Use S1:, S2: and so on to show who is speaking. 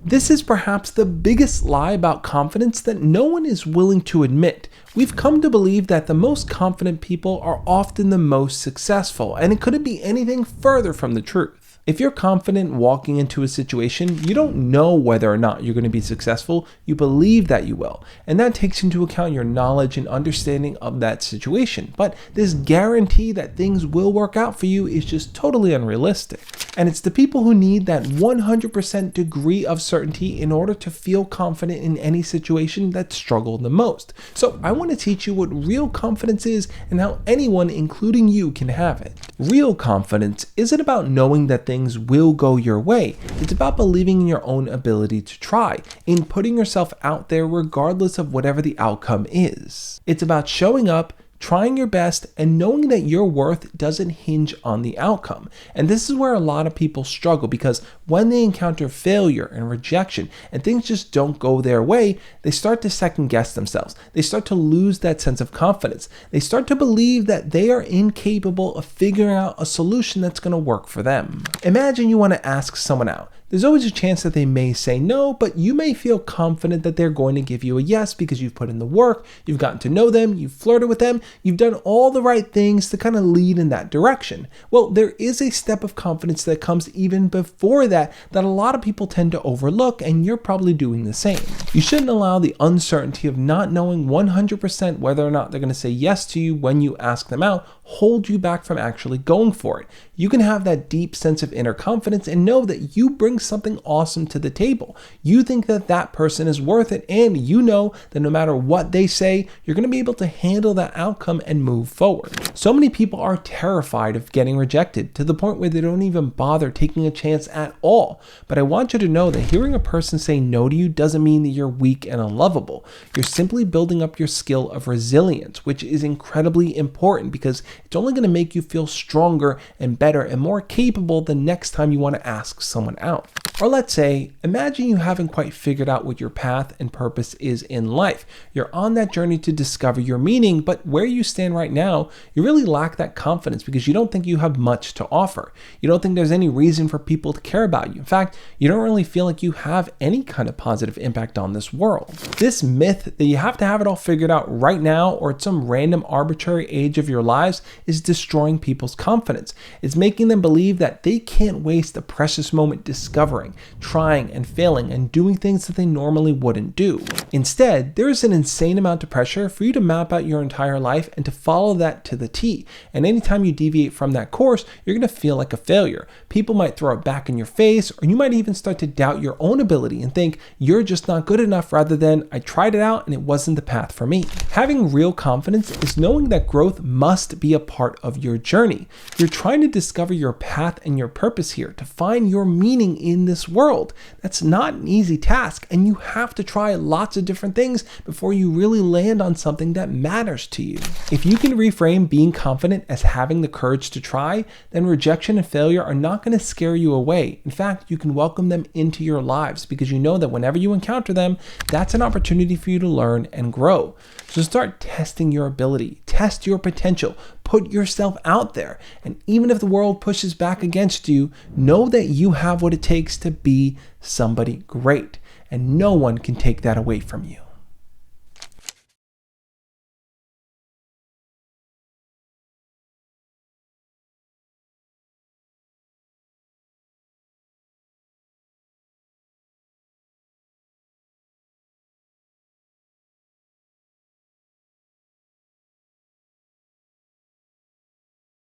S1: This is perhaps the biggest lie about confidence that no one is willing to admit. We've come to believe that the most confident people are often the most successful, and it couldn't be anything further from the truth. If you're confident walking into a situation, you don't know whether or not you're going to be successful, you believe that you will. And that takes into account your knowledge and understanding of that situation. But this guarantee that things will work out for you is just totally unrealistic. And it's the people who need that 100% degree of certainty in order to feel confident in any situation that struggle the most. So I want to teach you what real confidence is and how anyone, including you, can have it. Real confidence isn't about knowing that things will go your way. It's about believing in your own ability to try, in putting yourself out there regardless of whatever the outcome is. It's about showing up, trying your best, and knowing that your worth doesn't hinge on the outcome. And this is where a lot of people struggle, because when they encounter failure and rejection and things just don't go their way, they start to second guess themselves. They start to lose that sense of confidence. They start to believe that they are incapable of figuring out a solution that's going to work for them. Imagine you want to ask someone out. There's always a chance that they may say no, but you may feel confident that they're going to give you a yes because you've put in the work, you've gotten to know them, you've flirted with them, you've done all the right things to kind of lead in that direction. Well, there is a step of confidence that comes even before that a lot of people tend to overlook, and you're probably doing the same. You shouldn't allow the uncertainty of not knowing 100% whether or not they're going to say yes to you when you ask them out hold you back from actually going for it. You can have that deep sense of inner confidence and know that you bring something awesome to the table. You think that that person is worth it, and you know that no matter what they say, you're going to be able to handle that outcome and move forward. So many people are terrified of getting rejected to the point where they don't even bother taking a chance at all. But I want you to know that hearing a person say no to you doesn't mean that you're weak and unlovable. You're simply building up your skill of resilience, which is incredibly important because it's only going to make you feel stronger and better and more capable the next time you want to ask someone out. Or let's say, imagine you haven't quite figured out what your path and purpose is in life. You're on that journey to discover your meaning, but where you stand right now, you really lack that confidence because you don't think you have much to offer. You don't think there's any reason for people to care about you. In fact, you don't really feel like you have any kind of positive impact on this world. This myth that you have to have it all figured out right now or at some random arbitrary age of your lives is destroying people's confidence. It's making them believe that they can't waste a precious moment discovering, trying and failing and doing things that they normally wouldn't do. Instead, there is an insane amount of pressure for you to map out your entire life and to follow that to the T. And anytime you deviate from that course, you're going to feel like a failure. People might throw it back in your face, or you might even start to doubt your own ability and think you're just not good enough rather than I tried it out and it wasn't the path for me. Having real confidence is knowing that growth must be a part of your journey. You're trying to discover your path and your purpose here, to find your meaning in this world. That's not an easy task, and you have to try lots of different things before you really land on something that matters to you. If you can reframe being confident as having the courage to try, then rejection and failure are not going to scare you away. In fact, you can welcome them into your lives because you know that whenever you encounter them, that's an opportunity for you to learn and grow. So start testing your ability, test your potential, put yourself out there. And even if the world pushes back against you, know that you have what it takes to be somebody great. And no one can take that away from you.